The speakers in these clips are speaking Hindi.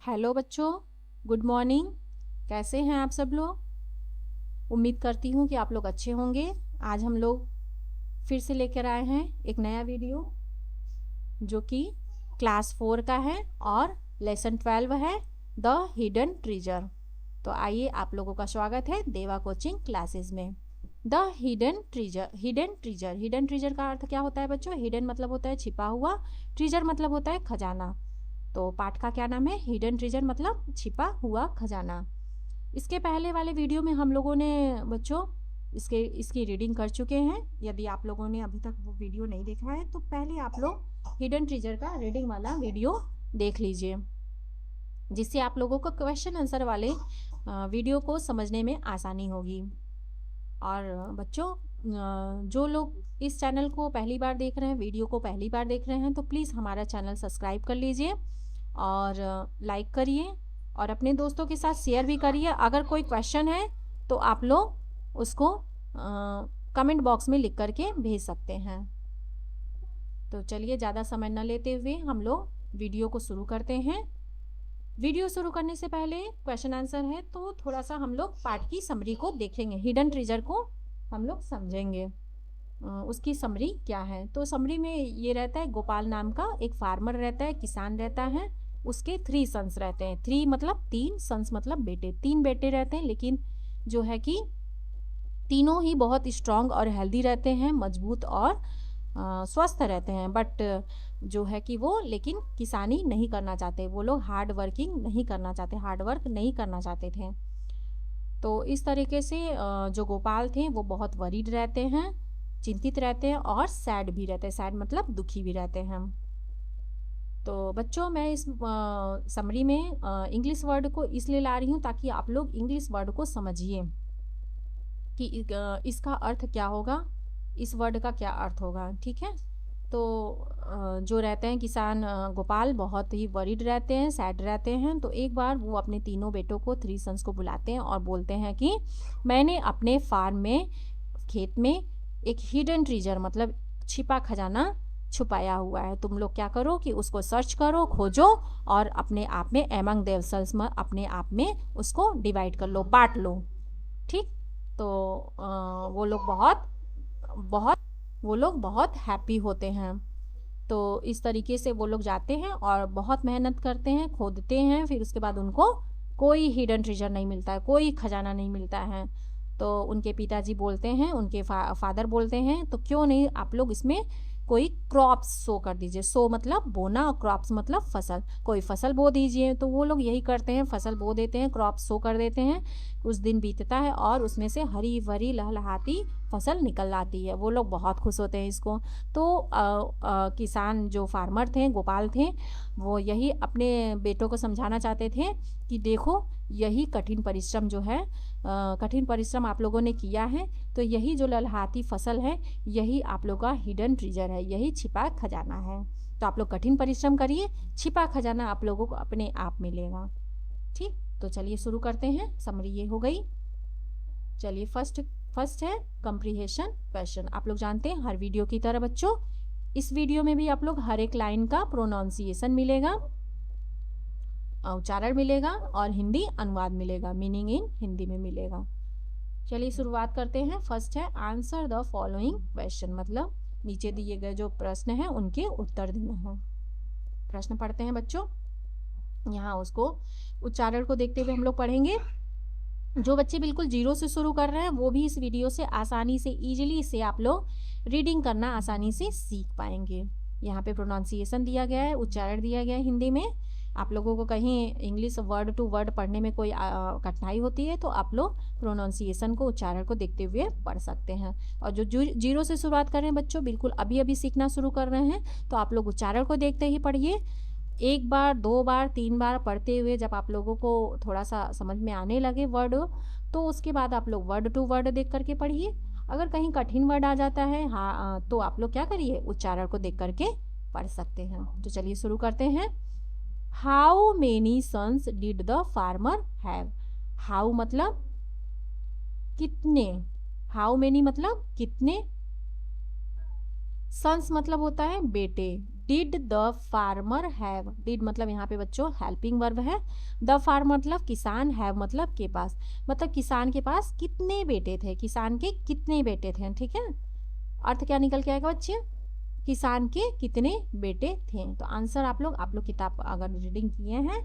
हेलो बच्चों, गुड मॉर्निंग। कैसे हैं आप सब लोग? उम्मीद करती हूँ कि आप लोग अच्छे होंगे। आज हम लोग फिर से लेकर आए हैं एक नया वीडियो जो कि क्लास 4 का है और लेसन 12 है, द हिडन ट्रेजर। तो आइए, आप लोगों का स्वागत है देवा कोचिंग क्लासेस में। The hidden treasure. Hidden treasure, hidden treasure का अर्थ क्या होता है बच्चों? हिडन मतलब होता है छिपा हुआ, ट्रेजर मतलब होता है खजाना। तो पाठ का क्या नाम है? हिडन ट्रेजर मतलब छिपा हुआ खजाना। इसके पहले वाले वीडियो में हम लोगों ने बच्चों इसकी रीडिंग कर चुके हैं। यदि आप लोगों ने अभी तक वो वीडियो नहीं देखा है तो पहले आप लोग हिडन ट्रेजर का रीडिंग वाला वीडियो देख लीजिए, जिससे आप लोगों को क्वेश्चन आंसर वाले वीडियो को समझने में आसानी होगी। और बच्चों, जो लोग इस चैनल को पहली बार देख रहे हैं, वीडियो को पहली बार देख रहे हैं, तो प्लीज़ हमारा चैनल सब्सक्राइब कर लीजिए और लाइक करिए और अपने दोस्तों के साथ शेयर भी करिए। अगर कोई क्वेश्चन है तो आप लोग उसको कमेंट बॉक्स में लिख करके भेज सकते हैं। तो चलिए, ज़्यादा समय न लेते हुए हम लोग वीडियो को शुरू करते हैं। वीडियो शुरू करने से पहले क्वेश्चन आंसर है, तो थोड़ा सा हम लोग पाठ की समरी को देखेंगे। हिडन ट्रेजर को हम लोग समझेंगे, उसकी समरी क्या है। तो समरी में ये रहता है, गोपाल नाम का एक फार्मर रहता है, किसान रहता है। उसके 3 सन्स रहते हैं। 3 मतलब 3, सन्स मतलब बेटे। 3 बेटे रहते हैं, लेकिन जो है कि तीनों ही बहुत स्ट्रांग और हेल्दी रहते हैं, मजबूत और स्वस्थ रहते हैं। बट जो है कि वो लेकिन किसानी नहीं करना चाहते। वो लोग हार्ड वर्किंग नहीं करना चाहते, हार्ड वर्क नहीं करना चाहते थे। तो इस तरीके से जो गोपाल थे वो बहुत वरीड रहते हैं, चिंतित रहते हैं और सैड भी रहते हैं। सैड मतलब दुखी भी रहते हैं। तो बच्चों, मैं इस समरी में इंग्लिश वर्ड को इसलिए ला रही हूँ ताकि आप लोग इंग्लिश वर्ड को समझिए कि इसका अर्थ क्या होगा, इस वर्ड का क्या अर्थ होगा। ठीक है? तो जो रहते हैं किसान गोपाल, बहुत ही वरीड रहते हैं, सैड रहते हैं। तो एक बार वो अपने तीनों बेटों को, 3 सन्स को बुलाते हैं और बोलते हैं कि मैंने अपने फार्म में, खेत में एक हिडन ट्रेजर मतलब छिपा खजाना छुपाया हुआ है। तुम लोग क्या करो कि उसको सर्च करो, खोजो और अपने आप में एमंग देवसेल्स में अपने आप में उसको डिवाइड कर लो, बांट लो। ठीक? तो वो लोग बहुत हैप्पी होते हैं। तो इस तरीके से वो लोग जाते हैं और बहुत मेहनत करते हैं, खोदते हैं। फिर उसके बाद उनको कोई हिडन ट्रेजर नहीं मिलता है, कोई खजाना नहीं मिलता है। तो उनके पिताजी बोलते हैं, उनके फादर बोलते हैं, तो क्यों नहीं आप लोग इसमें कोई क्रॉप्स सो कर दीजिए। सो मतलब बोना और क्रॉप्स मतलब फसल। कोई फसल बो दीजिए। तो वो लोग यही करते हैं, फसल बो देते हैं, क्रॉप्स सो कर देते हैं। कुछ दिन बीतता है और उसमें से हरी भरी लहलहाती फसल निकल आती है। वो लोग बहुत खुश होते हैं इसको। तो किसान जो फार्मर थे, गोपाल थे, वो यही अपने बेटों को समझाना चाहते थे कि देखो, यही कठिन परिश्रम जो है, कठिन परिश्रम आप लोगों ने किया है, तो यही जो ललहाती फसल है, यही आप लोगों का हिडन ट्रेजर है, यही छिपा खजाना है। तो आप लोग कठिन परिश्रम करिए, छिपा खजाना आप लोगों को अपने आप मिलेगा। ठीक? तो चलिए शुरू करते हैं। समरी ये हो गई। चलिए, फर्स्ट है कंप्रीहेंशन क्वेश्चन। आप लोग जानते हैं, हर वीडियो की तरह बच्चों, इस वीडियो में भी आप लोग हर एक लाइन का प्रोनाउंसिएशन मिलेगा, उच्चारण मिलेगा और हिंदी अनुवाद मिलेगा, मीनिंग इन हिंदी में मिलेगा। चलिए शुरुआत करते हैं। फर्स्ट है आंसर द फॉलोइंग क्वेश्चन, मतलब नीचे दिए गए जो प्रश्न हैं उनके उत्तर देना है। प्रश्न पढ़ते हैं बच्चों। यहाँ उसको उच्चारण को देखते हुए हम लोग पढ़ेंगे। जो बच्चे बिल्कुल जीरो से शुरू कर रहे हैं वो भी इस वीडियो से आसानी से, इजीली से आप लोग रीडिंग करना आसानी से सीख पाएंगे। यहाँ पे प्रोनाउंसिएशन दिया गया है, उच्चारण दिया गया है हिंदी में। आप लोगों को कहीं इंग्लिश वर्ड टू वर्ड पढ़ने में कोई कठिनाई होती है तो आप लोग प्रोनाउंसिएशन को, उच्चारण को देखते हुए पढ़ सकते हैं। और जो जीरो से शुरुआत कर रहे हैं बच्चों, बिल्कुल अभी अभी सीखना शुरू कर रहे हैं, तो आप लोग उच्चारण को देखते ही पढ़िए। 1 बार, 2 बार, 3 बार पढ़ते हुए जब आप लोगों को थोड़ा सा समझ में आने लगे वर्ड, तो उसके बाद आप लोग वर्ड टू वर्ड देख करके पढ़िए। अगर कहीं कठिन वर्ड आ जाता है, हाँ, तो आप लोग क्या करिए, उच्चारण को देख करके पढ़ सकते हैं। तो चलिए शुरू करते हैं। How many sons did the farmer have. How मतलब कितने, हाउ मेनी मतलब कितने, सन्स मतलब होता है बेटे, did the farmer have, did मतलब यहाँ पे बच्चों हेल्पिंग वर्ब है, द फार्मर मतलब किसान, हैव मतलब के पास, मतलब किसान के पास कितने बेटे थे, किसान के कितने बेटे थे, ठीक है। अर्थ क्या निकल के आएगा बच्चे, किसान के कितने बेटे थे। तो आंसर आप लोग किताब अगर रीडिंग किए हैं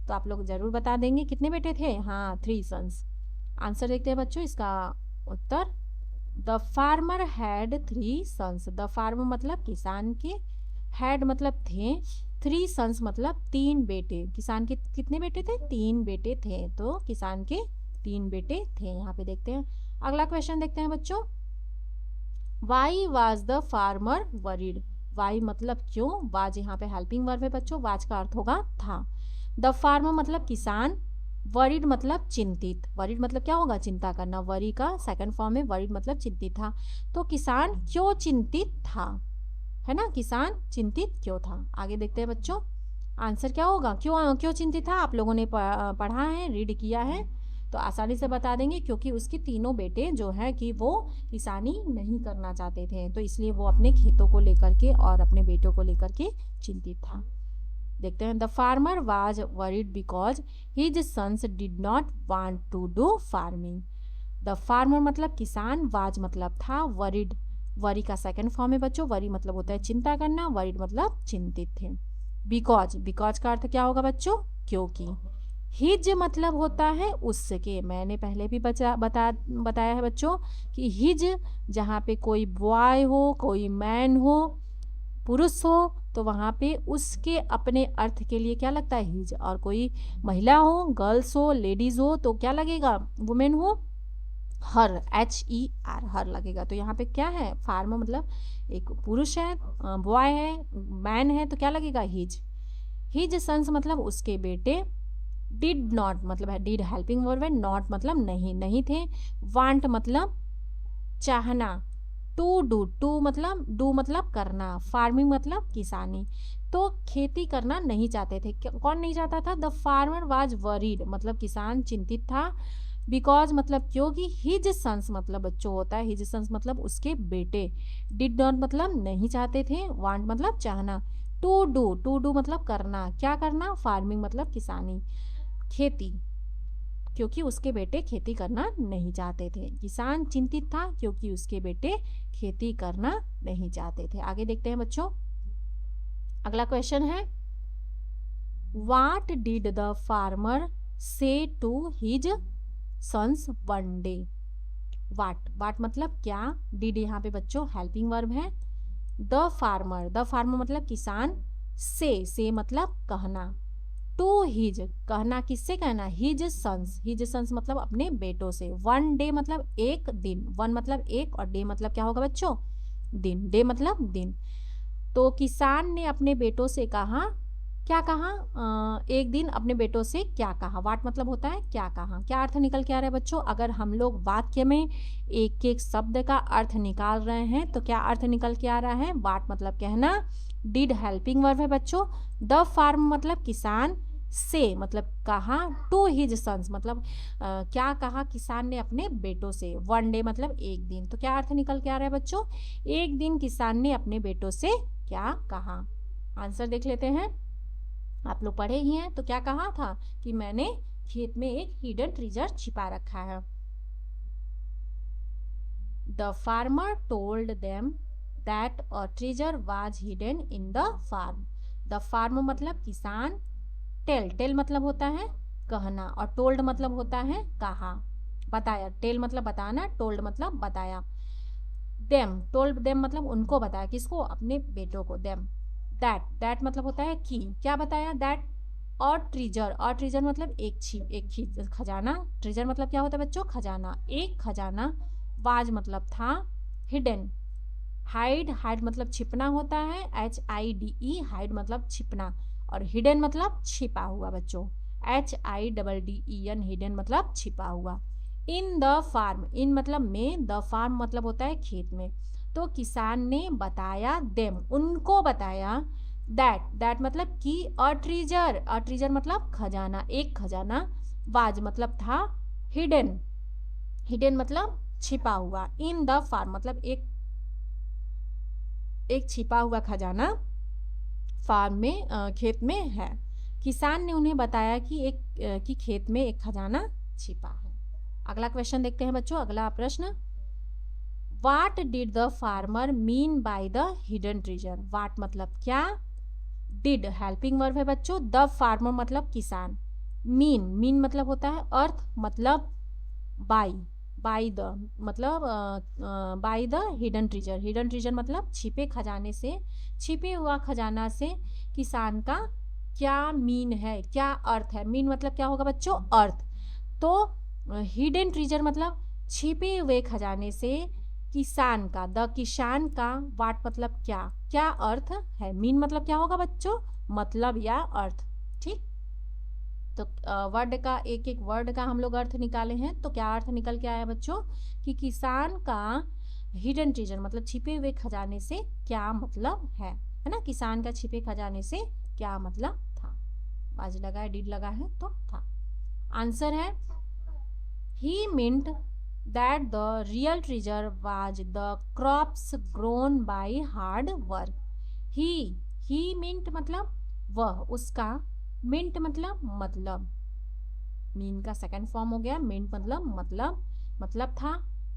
तो आप लोग जरूर बता देंगे कितने बेटे थे, हाँ 3 सन्स। आंसर देखते हैं बच्चों इसका उत्तर, the farmer had 3 sons, the farmer मतलब किसान के, हैड मतलब थे, 3 सन्स मतलब 3 बेटे, किसान के कितने बेटे थे, 3 बेटे थे, तो किसान के 3 बेटे थे। यहाँ पे देखते हैं अगला क्वेश्चन देखते हैं बच्चों, why was the farmer worried, why मतलब क्यों, वाज यहाँ पे हेल्पिंग वर्ब है बच्चों, वाज का अर्थ होगा था, द फार्मर मतलब किसान, वरीड मतलब चिंतित, वरीड मतलब क्या होगा, चिंता करना, वरी का सेकंड फॉर्म है, वरीड मतलब चिंतित था, तो किसान क्यों चिंतित था, है ना, किसान चिंतित क्यों था। आगे देखते हैं बच्चों आंसर क्या होगा, क्यों क्यों चिंतित था, आप लोगों ने पढ़ा है, रीड किया है, तो आसानी से बता देंगे, क्योंकि उसके तीनों बेटे जो है कि वो किसानी नहीं करना चाहते थे, तो इसलिए वो अपने खेतों को लेकर के और अपने बेटों को लेकर के चिंतित था। देखते हैं, the farmer was worried because his sons did not want to do farming, the farmer मतलब किसान, वाज मतलब था, वरीड वरी का सेकंड फॉर्म है बच्चों, वरी मतलब होता है चिंता करना, वरीड मतलब चिंतित थे, बिकॉज, बिकॉज का अर्थ क्या होगा बच्चों, क्योंकि, हिज मतलब होता है उसके, मैंने पहले भी बताया है बच्चों कि हिज जहाँ पे कोई बॉय हो, कोई मैन हो, पुरुष हो, तो वहाँ पे उसके अपने अर्थ के लिए क्या लगता है, हिज, और कोई महिला हो, गर्ल्स हो, लेडीज हो, तो क्या लगेगा, वुमेन हो, हर, HER, हर लगेगा। तो यहाँ पे क्या है, फार्मर मतलब एक पुरुष है, बॉय है, मैन है, तो क्या लगेगा, हिज, हिज सन्स मतलब उसके बेटे, डिड नॉट मतलब है, डिड हेल्पिंग वर्ब है, नॉट मतलब नहीं, नहीं थे, वांट मतलब चाहना, टू डू, टू मतलब डू मतलब करना, फार्मिंग मतलब किसानी, तो खेती करना नहीं चाहते थे, कौन नहीं चाहता था, द फार्मर वाज वरीड मतलब किसान चिंतित था, बिकॉज मतलब क्योंकि, हिज सन्स मतलब बच्चों होता है, हिज सन्स मतलब उसके बेटे, डिड नॉट मतलब नहीं चाहते थे, वांट मतलब चाहना, टू डू, टू डू मतलब करना, क्या करना, फार्मिंग मतलब किसानी, खेती, क्योंकि उसके बेटे खेती करना नहीं चाहते थे, किसान चिंतित था क्योंकि उसके बेटे खेती करना नहीं चाहते थे। आगे देखते हैं बच्चों अगला क्वेश्चन है, what did the farmer say to his sons one day, what, what मतलब क्या, डिड यहाँ पे बच्चों हेल्पिंग वर्ब है, द फार्मर, द फार्मर मतलब किसान, से मतलब कहना, टू हिज कहना, किससे कहना, हिज सन्स मतलब अपने बेटों से, वन डे मतलब एक दिन, वन मतलब एक और डे मतलब क्या होगा बच्चों, दिन, डे मतलब दिन, तो किसान ने अपने बेटों से कहा, क्या कहा, एक दिन अपने बेटों से क्या कहा, वाट मतलब होता है क्या कहा, क्या अर्थ निकल के आ रहा है बच्चों, अगर हम लोग वाक्य में एक एक शब्द का अर्थ निकाल रहे हैं तो क्या अर्थ निकल के आ रहा है, वाट मतलब कहना, डिड हेल्पिंग वर्ब है बच्चों, द फार्म मतलब किसान, से मतलब कहा, टू हिज सन्स मतलब क्या कहा किसान ने अपने बेटों से, वन डे मतलब एक दिन, तो क्या अर्थ निकल के आ रहा है बच्चों, एक दिन किसान ने अपने बेटों से क्या कहा। आंसर देख लेते हैं, आप लोग पढ़े ही हैं, तो क्या कहा था कि मैंने खेत में एक हिडन ट्रेजर छिपा रखा है, the farmer told them that a treasure was hidden in the farm, the farmer मतलब किसान, टेल, टेल मतलब होता है कहना, और टोल्ड मतलब होता है कहा, बताया, टेल मतलब बताना, टोल्ड मतलब बताया, देम, टोल्ड देम मतलब उनको बताया, किसको, अपने बेटों को, देम, दैट, दैट मतलब होता है कि, क्या बताया, दैट और ट्रेजर, और ट्रेजर मतलब एक खजाना, ट्रेजर मतलब क्या होता है बच्चों, खजाना, एक खजाना, वाज मतलब था, हिडन, हाइड, हाइड मतलब छिपना होता है, HIDE, हाइड मतलब छिपना, और हिडन मतलब छिपा हुआ बच्चों, HIDDEN, हिडन मतलब छिपा हुआ, इन द फार्म, इन मतलब में, द फार्म मतलब होता है खेत में, तो किसान ने बताया, देम उनको बताया, दैट, दैट मतलब कि, अ ट्रेजर मतलब खजाना, एक खजाना, वाज मतलब था, हिडन, हिडन मतलब छिपा हुआ, इन द फार्म मतलब एक छिपा हुआ खजाना फार्म में खेत में है। किसान ने उन्हें बताया कि खेत में एक खजाना छिपा है। अगला क्वेश्चन देखते हैं बच्चों। अगला प्रश्न, what did the farmer mean by the hidden treasure. What मतलब क्या, डिड हेल्पिंग वर्ब है बच्चों, द फार्मर मतलब किसान, मीन मतलब होता है अर्थ, मतलब बाई द मतलब by the hidden treasure. Hidden treasure मतलब छिपे खजाने से, छिपे हुआ खजाना से किसान का क्या मीन है, क्या अर्थ है। मीन मतलब क्या होगा बच्चों, अर्थ। तो हिडन ट्रेजर मतलब छिपे हुए खजाने से किसान का, द किसान का, वाट मतलब क्या, क्या अर्थ है। मीन मतलब क्या होगा बच्चों, मतलब या अर्थ। ठीक, तो वर्ड का एक एक वर्ड का हम लोग अर्थ निकाले हैं। तो क्या अर्थ निकल के आया बच्चों, कि किसान का हिडन ट्रेजर मतलब छिपे हुए खजाने से क्या मतलब है ना। किसान का छिपे खजाने से क्या मतलब था। आज लगा है, डिड लगा है तो था। आंसर है, he meant that the real treasure was the crops grown by hard work. He meant मतलब वह, उसका, मिंट मतलब मीन का सेकंड फॉर्म हो गया। मिंट मतलब था,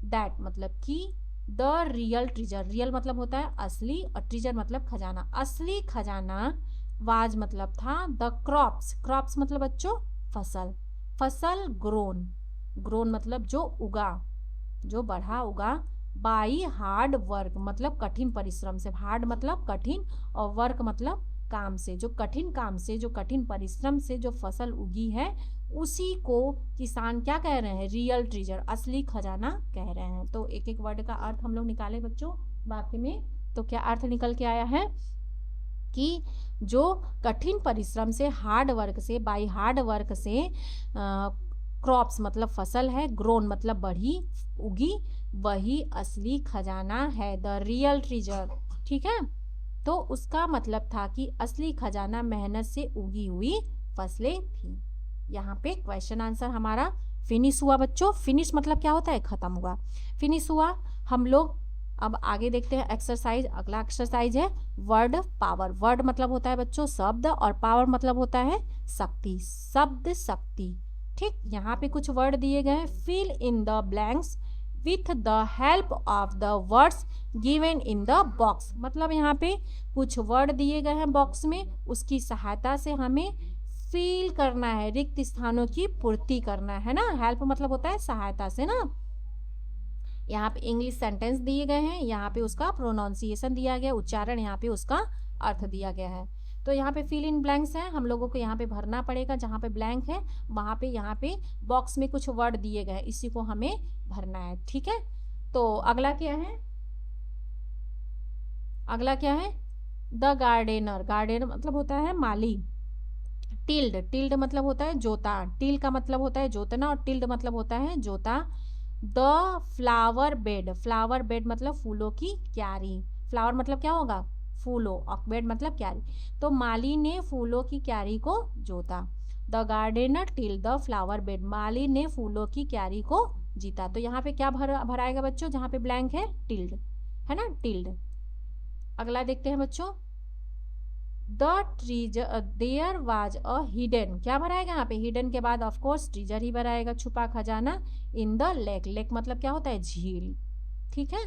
दैट मतलब कि, द रियल ट्रेजर, रियल मतलब होता है असली और ट्रेजर मतलब खजाना, असली खजाना, वाज मतलब था, द क्रॉप्स मतलब बच्चों फसल ग्रोन मतलब जो उगा, जो बढ़ा उगा, बाई हार्ड वर्क मतलब कठिन परिश्रम से, हार्ड मतलब कठिन और वर्क मतलब काम से, जो कठिन काम से, जो कठिन परिश्रम से जो फसल उगी है उसी को किसान क्या कह रहे हैं, रियल ट्रेजर, असली खजाना कह रहे हैं। तो एक एक वर्ड का अर्थ हम लोग निकाले बच्चों वाक्य में। तो क्या अर्थ निकल के आया है कि जो कठिन परिश्रम से, हार्ड वर्क से, बाई हार्ड वर्क से क्रॉप्स मतलब फसल है, ग्रोन मतलब बढ़ी उगी, वही असली खजाना है, द रियल ट्रेजर। ठीक है, तो उसका मतलब था कि असली खजाना मेहनत से उगी हुई फसलें थी। यहाँ पे क्वेश्चन आंसर हमारा फिनिश हुआ बच्चों। फिनिश मतलब क्या होता है, खत्म हुआ, फिनिश हुआ। हम लोग अब आगे देखते हैं एक्सरसाइज। अगला एक्सरसाइज है वर्ड पावर। वर्ड मतलब होता है बच्चों शब्द और पावर मतलब होता है शक्ति, शब्द शक्ति। ठीक, यहाँ पे कुछ वर्ड दिए गए हैं, fill in the blanks with the help of the words given in the box. मतलब यहाँ पे कुछ वर्ड दिए गए हैं बॉक्स में, उसकी सहायता से हमें फिल करना है, रिक्त स्थानों की पूर्ति करना है ना। हेल्प मतलब होता है सहायता से ना। यहाँ पे इंग्लिश सेंटेंस दिए गए हैं, यहाँ पे उसका प्रोनाउंसिएशन दिया गया, उच्चारण, यहाँ पे उसका अर्थ दिया गया है। तो यहाँ पे फिल इन ब्लैंक्स है, हम लोगों को यहाँ पे भरना पड़ेगा, जहाँ पे ब्लैंक है वहाँ पे, यहाँ पे बॉक्स में कुछ वर्ड दिए गए हैं, इसी को हमें भरना है। ठीक है, तो अगला क्या है, अगला क्या है, द गार्डनर। गार्डनर मतलब होता है माली। टिल्ड मतलब होता है जोता, टिल का मतलब होता है जोतना और टिल्ड मतलब होता है जोता। द फ्लावर बेड मतलब फूलों की क्यारी, फ्लावर मतलब क्या होगा, फूलों, और बेड मतलब क्यारी। तो माली ने फूलों की क्यारी को जोता। The gardener till the flower bed, माली ने फूलों की क्यारी को जीता। तो यहाँ पे क्या भराएगा बच्चों, जहाँ पे ब्लैंक है टिल्ड है ना, टिल्ड। अगला देखते हैं बच्चों, the treasure there was a hidden. क्या भराएगा यहाँ पे, हिडन के बाद ऑफ कोर्स ट्रेजर ही भराएगा, छुपा खजाना, इन द लेक। लेक मतलब क्या होता है, झील। ठीक है,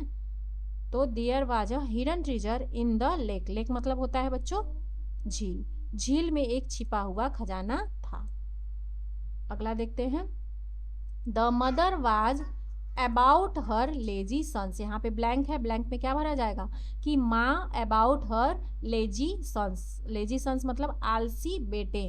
तो there was a hidden treasure in the lake. Lake मतलब होता है बच्चों झील, झील में एक छिपा हुआ खजाना था। अगला देखते हैं, the mother was about her lazy sons. यहाँ पे ब्लैंक है, ब्लैंक में क्या भरा जाएगा कि माँ about her lazy sons. Lazy sons मतलब आलसी बेटे,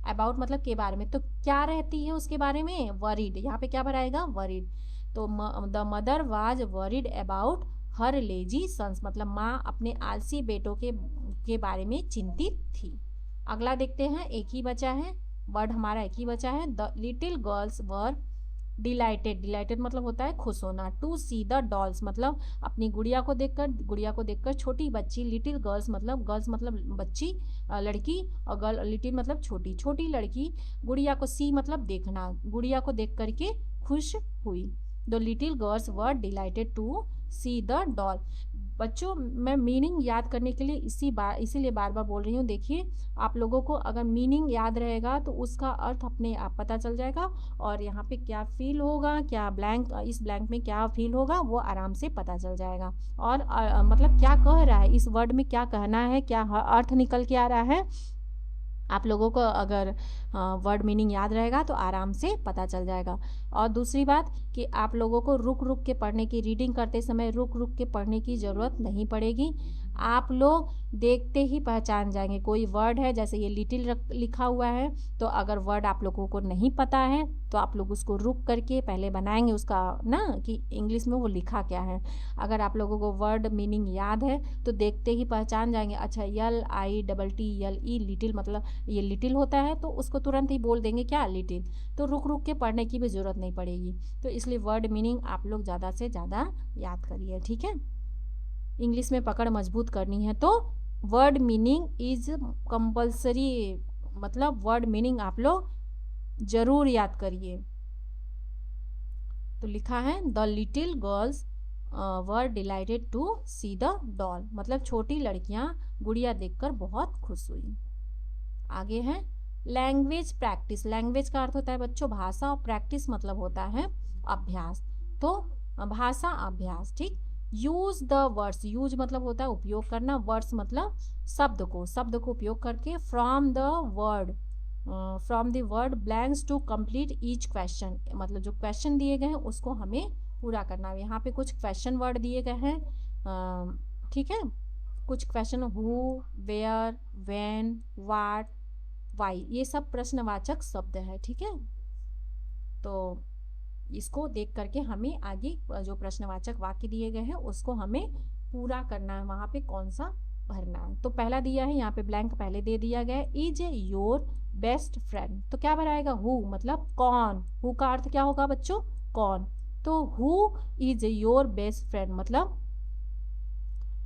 अबाउट मतलब के बारे में, तो क्या रहती है उसके बारे में, वरीड। यहाँ पे क्या भराएगा, वरीड। तो the mother was worried about her lazy sons मतलब माँ अपने आलसी बेटों के बारे में चिंतित थी। अगला देखते हैं, एक ही बचा है वर्ड हमारा, एक ही बचा है। The little girls were dilated मतलब होता है खुश होना। टू सी द डॉल्स मतलब अपनी गुड़िया को देखकर छोटी बच्ची, लिटिल गर्ल्स मतलब बच्ची, लड़की, और लिटिल मतलब छोटी लड़की, गुड़िया को सी मतलब देखना, गुड़िया को देख करके खुश हुई। The little girls were delighted to see the doll. बच्चों मैं मीनिंग याद करने के लिए इसीलिए बार बार बोल रही हूँ। देखिए आप लोगों को अगर मीनिंग याद रहेगा तो उसका अर्थ अपने आप पता चल जाएगा, और यहाँ पे क्या फील होगा, क्या ब्लैंक, इस ब्लैंक में क्या फील होगा वो आराम से पता चल जाएगा। और मतलब क्या कह रहा है, इस वर्ड में क्या कहना है, क्या अर्थ निकल के आ रहा है, आप लोगों को अगर वर्ड मीनिंग याद रहेगा तो आराम से पता चल जाएगा। और दूसरी बात कि आप लोगों को रुक रुक के पढ़ने की, रीडिंग करते समय रुक रुक के पढ़ने की ज़रूरत नहीं पड़ेगी। आप लोग देखते ही पहचान जाएंगे। कोई वर्ड है जैसे ये लिटिल लिखा हुआ है, तो अगर वर्ड आप लोगों को नहीं पता है तो आप लोग उसको रुक करके पहले बनाएंगे उसका ना कि इंग्लिश में वो लिखा क्या है। अगर आप लोगों को वर्ड मीनिंग याद है तो देखते ही पहचान जाएंगे, अच्छा LITTLE लिटिल मतलब ये लिटिल होता है, तो उसको तुरंत ही बोल देंगे क्या, लिटिल। तो रुक रुक के पढ़ने की भी ज़रूरत नहीं पड़ेगी। तो इसलिए वर्ड मीनिंग आप लोग ज़्यादा से ज़्यादा याद करिए, ठीक है। इंग्लिश में पकड़ मजबूत करनी है तो वर्ड मीनिंग इज कंपल्सरी, मतलब वर्ड मीनिंग आप लोग ज़रूर याद करिए। तो लिखा है the little girls were delighted to see the doll, मतलब छोटी लड़कियां गुड़िया देखकर बहुत खुश हुई। आगे है लैंग्वेज प्रैक्टिस। लैंग्वेज का अर्थ होता है बच्चों भाषा, और प्रैक्टिस मतलब होता है अभ्यास। तो भाषा अभ्यास, ठीक। यूज द वर्ड्स, यूज मतलब होता है उपयोग करना, वर्ड्स मतलब शब्द को उपयोग करके from the word blanks to complete each question, मतलब जो क्वेश्चन दिए गए हैं उसको हमें पूरा करना है। यहाँ पे कुछ क्वेश्चन वर्ड दिए गए हैं, ठीक है। कुछ question who, where, when, what, why, ये सब प्रश्नवाचक शब्द है, ठीक है। तो इसको देख करके हमें आगे जो प्रश्नवाचक वाक्य दिए गए हैं उसको हमें पूरा करना है, वहाँ पे कौन सा भरना है। तो पहला दिया है यहाँ पे ब्लैंक पहले दे दिया गया है, इज योर बेस्ट फ्रेंड, तो क्या भराएगा, हु मतलब कौन, हु का अर्थ क्या होगा बच्चों, कौन। तो who is your best friend मतलब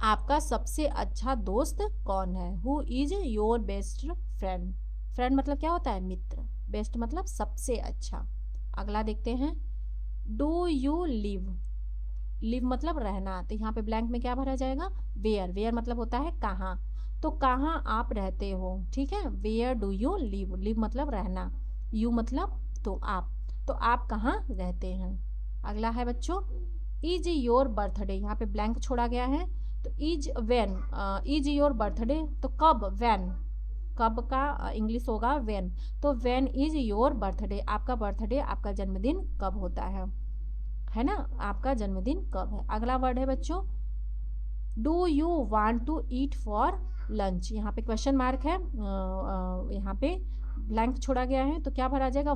आपका सबसे अच्छा दोस्त कौन है, who is your best friend. Friend मतलब क्या होता है, मित्र, बेस्ट मतलब सबसे अच्छा। अगला देखते हैं, डू यू लिव, लिव मतलब रहना, तो यहाँ पे ब्लैंक में क्या भरा जाएगा, वेयर, वेयर मतलब होता है कहाँ, तो कहाँ आप रहते हो, ठीक है। Where do you live, live मतलब रहना, यू मतलब तो आप कहाँ रहते हैं। अगला है बच्चों, इज योर बर्थडे, यहाँ पे ब्लैंक छोड़ा गया है, तो इज योर बर्थडे, तो कब, व्हेन, कब का इंग्लिश होगा व्हेन, तो व्हेन इज योर बर्थडे, आपका बर्थडे, आपका जन्मदिन कब होता है ना, आपका जन्मदिन कब है। अगला वर्ड है बच्चों, do you want to eat for lunch, यहाँ पे क्वेश्चन मार्क है, यहाँ पे ब्लैंक छोड़ा गया है, तो क्या भरा जाएगा,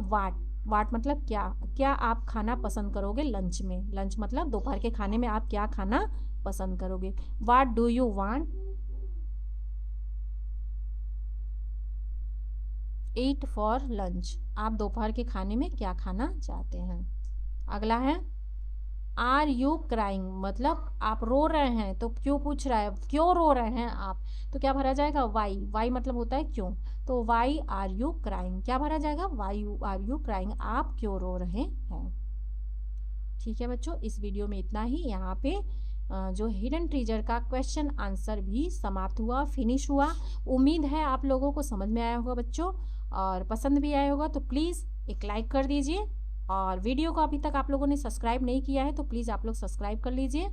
वाट मतलब क्या आप खाना पसंद करोगे लंच में, लंच मतलब दोपहर के खाने में आप क्या खाना पसंद करोगे। What do you want eat for lunch, आप दोपहर के खाने में क्या खाना चाहते हैं। अगला है, आर यू क्राइंग, मतलब आप रो रहे हैं, तो क्यों पूछ रहा है, क्यों रो रहे हैं आप, तो क्या भरा जाएगा, वाई मतलब होता है क्यों, तो वाई आर यू क्राइंग, क्या भरा जाएगा, वाई आर यू क्राइंग, आप क्यों रो रहे हैं। ठीक है बच्चों, इस वीडियो में इतना ही। यहाँ पे जो हिडन ट्रेजर का क्वेश्चन आंसर भी समाप्त हुआ, फिनिश हुआ। उम्मीद है आप लोगों को समझ में आया होगा बच्चों, और पसंद भी आया होगा, तो प्लीज़ एक लाइक कर दीजिए, और वीडियो को अभी तक आप लोगों ने सब्सक्राइब नहीं किया है तो प्लीज़ आप लोग सब्सक्राइब कर लीजिए।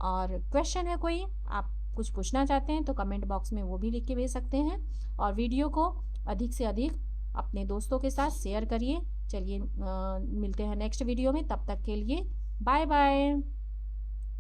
और क्वेश्चन है कोई, आप कुछ पूछना चाहते हैं तो कमेंट बॉक्स में वो भी लिख के भेज सकते हैं, और वीडियो को अधिक से अधिक अपने दोस्तों के साथ शेयर करिए। चलिए मिलते हैं नेक्स्ट वीडियो में, तब तक के लिए बाय बाय।